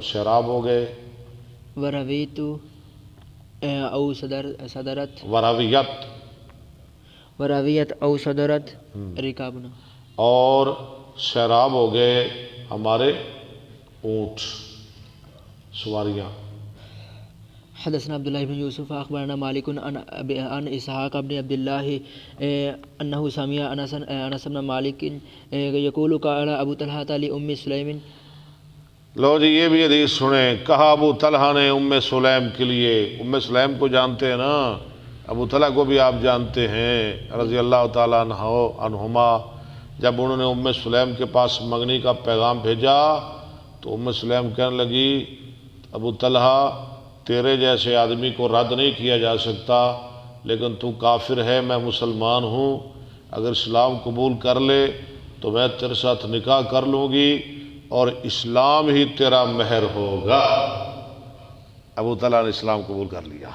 شراب ہو گئے، ورویت او صدرت ورویت او صدرت رکابنا، اور شراب ہو گئے ہمارے اونٹ سواریاں۔ حدثنا عبد الله بن يوسف اخبرنا مالك عن اسحاق بن عبد الله انه سمع انس بن مالك يقول قال ابو طلحة لام سليم۔ لو جی یہ بھی حدیث سنیں، کہا ابو طلحہ نے ام سلیم کے لیے، ام سلیم کو جانتے ہیں نا، ابو طلحہ کو بھی آپ جانتے ہیں رضی اللہ تعالیٰ عنہما۔ جب انہوں نے ام سلیم کے پاس منگنی کا پیغام بھیجا تو ام سلیم کہنے لگی ابو طلحہ تیرے جیسے آدمی کو رد نہیں کیا جا سکتا، لیکن تو کافر ہے، میں مسلمان ہوں، اگر اسلام قبول کر لے تو میں تیرے ساتھ نکاح کر لوں گی اور اسلام ہی تیرا مہر ہوگا۔ ابو طلحہ نے اسلام قبول کر لیا۔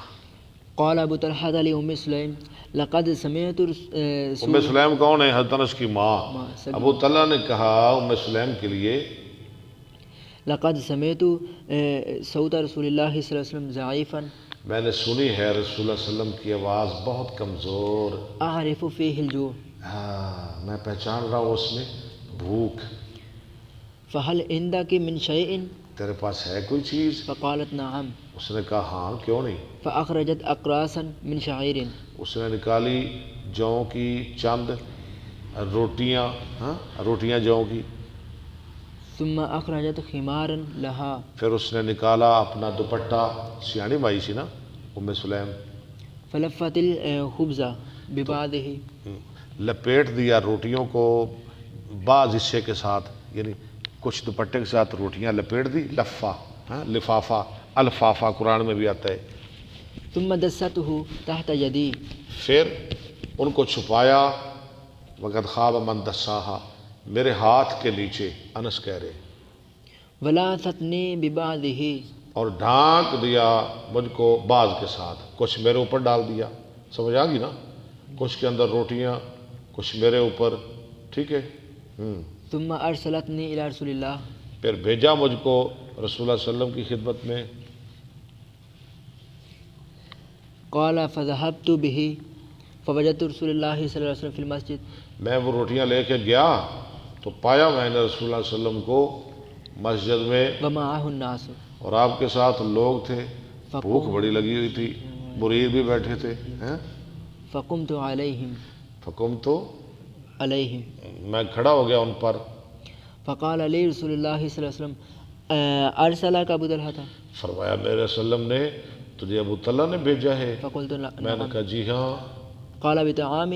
قال ابو طلحة لأم سليم لقد سمعت ام سلیم کون ہے؟ حضرت انس کی ماں۔ ابو طلحہ نے کہا ام سلیم کے لیے لقد سمعت صوت رسول اللہ صلی اللہ علیہ وسلم ضعیفا، میں نے سنی ہے رسول اللہ صلی اللہ علیہ وسلم کی آواز بہت کمزور، اعرف فیہ الجوع، میں پہچان رہا ہوں اس میں بھوک۔ فہل عندک من شیء، تیرے پاس ہے کوئی چیز؟ فقالت نعم، اس نے کہا ہاں کیوں نہیں۔ فاخرجت اقراسا من شعیر، اس نے نکالی جو کی چند روٹیاں، روٹیاں جو کی۔ ثم اخرجت خمارا لها، پھر اس نے نکالا اپنا دوپٹہ، سیانی مائی سی نا ام سلیم، فلفت الخبز ببعضه، لپیٹ دیا روٹیوں کو بعض حصے کے ساتھ، یعنی کچھ دوپٹے کے ساتھ روٹیاں لپیٹ دی، لفہ لفافہ، الفافہ قرآن میں بھی آتا ہے۔ ثم دسته تحت یدی، پھر ان کو چھپایا، وقد خواب من دساہا، میرے ہاتھ کے نیچے، انس کہہ رہے، ولاثتنی ببعضه، اور ڈھانک دیا مجھ کو بعض کے ساتھ، کچھ میرے اوپر ڈال دیا، سمجھ آ گئی نا، کچھ کے اندر روٹیاں کچھ میرے اوپر، ٹھیک ہے۔ ثم ارسلتنی الی رسول اللہ، پھر بھیجا مجھ کو رسول اللہ صلی اللہ علیہ وسلم کی خدمت میں۔ قال فذهبت به فوجدت رسول اللہ صلی اللہ علیہ وسلم فی المسجد، میں وہ روٹیاں لے کے گیا تو پایا میں نے رسول اللہ صلی اللہ علیہ وسلم کو مسجد میں، ومعه الناس، اور آپ کے ساتھ لوگ تھے، بھوک بڑی لگی ہوئی تھی، مرید بھی بیٹھے تھے۔ فقمت علیہم، فقمت علیہم، میں کھڑا ہو گیا ان پر۔ فقال علی رسول اللہ صلی اللہ علیہ وسلم ارسلک ابو طلحہ، فرمایا میرے وسلم نے تجھے ابو طلحہ نے بھیجا ہے؟ فقلت میں نے کہا جی ہاں۔ قال بطعام،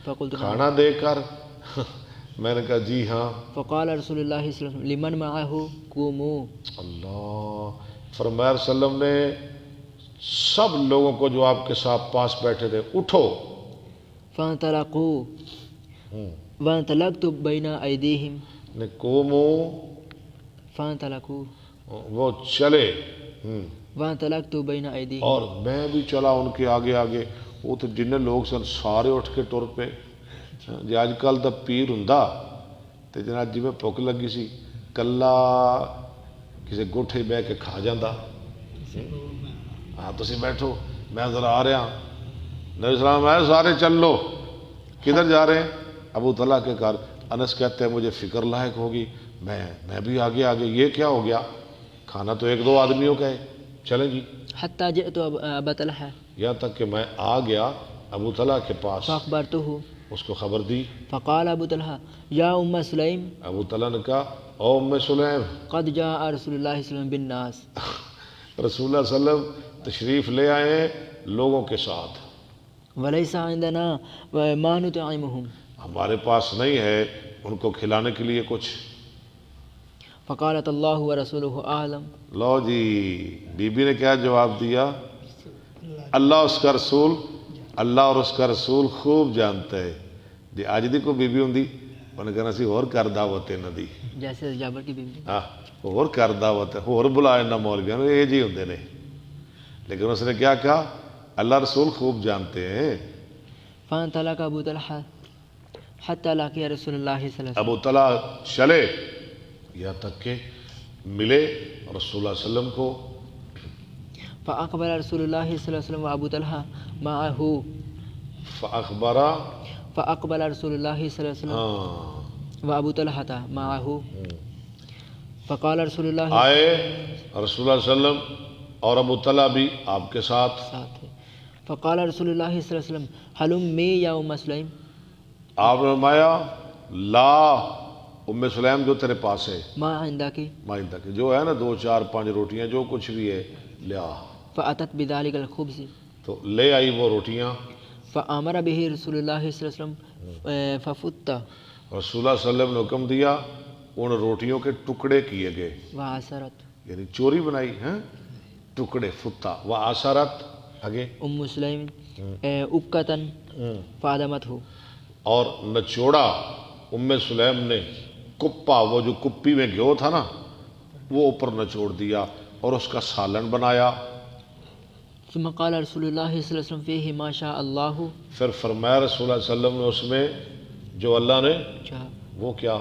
فقلت کھانا دے کر؟ میں نے کہا جی ہاں۔ فقال رسول اللہ صلی اللہ علیہ وسلم لمن معه قوموا، اللہ، فرمایا صلی اللہ علیہ وسلم نے سب لوگوں کو جو آپ کے ساتھ پاس بیٹھے تھے اٹھو۔ فانطلقوا وانطلقت بین ایدیہم، قومو، فانطلقوا وہ چلے، وانطلقت بین ایدیہم، اور میں بھی چلا ان کے آگے آگے۔ وہ تو جن لوگ سن سارے اٹھ کے ٹر پے۔ جی اج کل دا پیر ہوندا تے جناب جی میں بھوک لگی سی کلا کسی گوٹھے بہ کے کھا جاندا، ہاں تسی بیٹھو میں ذرا آ رہا۔ نبی السلام ہے سارے چل لو، کدھر جا رہے ہیں؟ ابو طلحہ کے گھر۔ انس کہتے ہیں مجھے فکر لاحق ہوگی، میں بھی آگے آگے، یہ کیا ہو گیا؟ کھانا تو ایک دو آدمیوں کا ہے، چلیں جی۔ حتی جئت ابا طلحہ، یہاں تک کہ میں آ گیا ابو طلحہ کے پاس، فاخبرتہ، اس کو خبر دی۔ فقال ابو طلحہ یا ام سلیم، ابو طلحہ نے کہا او ام سلیم، قد جاء رسول اللہ صلی اللہ علیہ وسلم بالناس، رسول اللہ صلی اللہ علیہ وسلم تشریف لے آئے ہیں لوگوں کے ساتھ، ولیس عندنا ما نطعمہم، ہمارے پاس نہیں ہے ان کو کھلانے کے لیے کچھ۔ فقالت اللہ ورسولہ اعلم، لو جی بی بی نے کیا جواب دیا؟ اللہ اس کا رسول، اللہ اور اس کا رسول خوب جانتا ہے۔ جی اج دی کوئی بی بی ہوندی انہیں کہنا سی اور کر دعوت انہاں دی، جیسے جابر کی بیوی، ہاں اور کر دعوت ہے، اور بلا انہاں مولویاں نوں، یہ جی ہوندے نے۔ لیکن اس نے کیا کہا؟ اللہ رسول خوب جانتے ہیں۔ فانطلق ابو طلحہ حتی لاقی رسول اللہ صلی اللہ علیہ وسلم، ابو طلحہ چلے یہاں تک کہ ملے رسول اللہ صلی اللہ علیہ وسلم کو. فأقبل رسول الله صلى الله عليه وسلم وأبو طلحة معه. فاخبرہ فأقبل رسول الله صلى الله عليه وسلم وأبو طلحة معه. فقال رسول الله آئے رسول اللہ صلی اللہ علیہ وسلم اور ابو طلحہ بھی آپ کے ساتھ. فقال رسول الله صلى الله عليه وسلم هلمي يا أم سليم. آپ نے فرمایا لا ام سلیم جو تیرے پاس ہے، ما عندك. مائندہ کے جو ہے نا 2 4 5 روٹیاں جو کچھ بھی ہے لے آ. فأتت بذلك الخبز. تو لے آئی وہ روٹیاں. فأمر به رسول الله صلى الله عليه وسلم ففت. رسول اللہ صلی اللہ علیہ وسلم نے حکم دیا، ان روٹیوں کے ٹکڑے کیے گئے، وعسرت. یعنی چوری بنائی ہیں ٹکڑے. فتا و آثرت آگے أم سليم أكة فأدمته. اور نچوڑا ام سلیم نے کپا، وہ جو کپی میں گھیو تھا نا وہ اوپر نچوڑ دیا اور اس کا سالن بنایا. ثم قال رسول الله صلى الله عليه وسلم فيه ما شاء الله. پھر فرمایا رسول اللہ صلی اللہ علیہ وسلم نے اس میں جو اللہ نے چاہا. وہ کیا